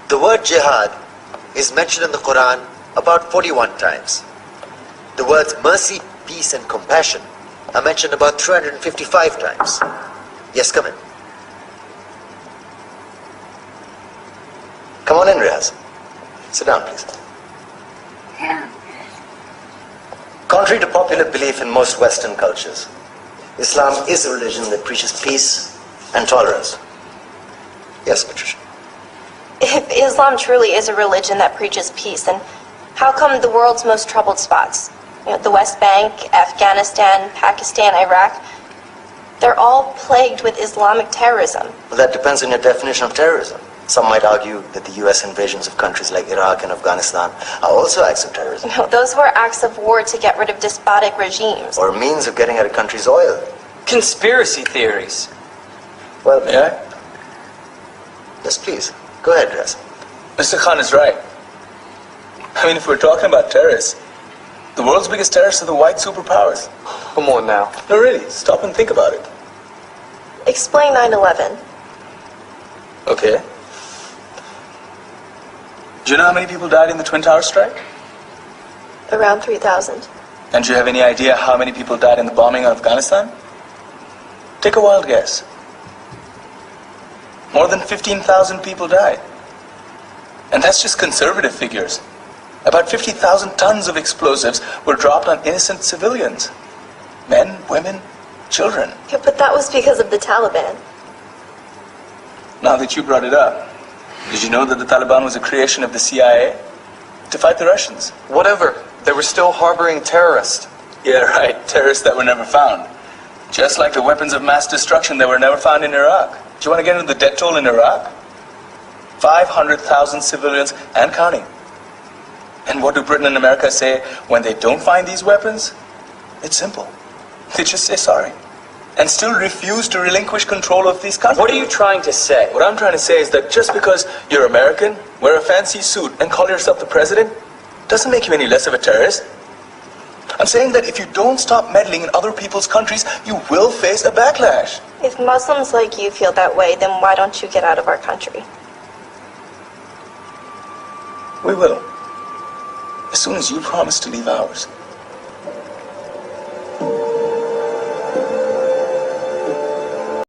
The word jihad is mentioned in the Quran about 41 times. The words mercy, peace and compassion are mentioned about 355 times. Yes, come in. Come on in, Riaz. Sit down, please. Contrary to popular belief in most Western cultures, Islam is a religion that preaches peace and tolerance. Yes, Patricia. If Islam truly is a religion that preaches peace, then how come the world's most troubled spots, the West Bank, Afghanistan, Pakistan, Iraq, they're all plagued with Islamic terrorism? Well, that depends on your definition of terrorism. Some might argue that the US invasions of countries like Iraq and Afghanistan are also acts of terrorism. No, those were acts of war to get rid of despotic regimes. Or a means of getting at a country's oil. Conspiracy theories. Well, may I? Yes, please. Go ahead, Riaz. Mr. Khan is right. I mean, if we're talking about terrorists, the world's biggest terrorists are the white superpowers. Come on now. No, really, stop and think about it. Explain 9/11. Okay. Do you know how many people died in the Twin Towers strike? Around 3,000. And do you have any idea how many people died in the bombing of Afghanistan? Take a wild guess. More than 15,000 people died. And that's just conservative figures. About 50,000 tons of explosives were dropped on innocent civilians. Men, women, children. Yeah, but that was because of the Taliban. Now that you brought it up, did you know that the Taliban was a creation of the CIA to fight the Russians? Whatever. They were still harboring terrorists. Yeah, right. Terrorists that were never found. Just like the weapons of mass destruction that were never found in Iraq. Do you want to get into the death toll in Iraq? 500,000 civilians and counting. And what do Britain and America say when they don't find these weapons? It's simple. They just say sorry. And still refuse to relinquish control of these countries. What are you trying to say? What I'm trying to say is that just because you're American, wear a fancy suit, and call yourself the president, doesn't make you any less of a terrorist. I'm saying that if you don't stop meddling in other people's countries, you will face a backlash. If Muslims like you feel that way, then why don't you get out of our country? We will. As soon as you promise to leave ours.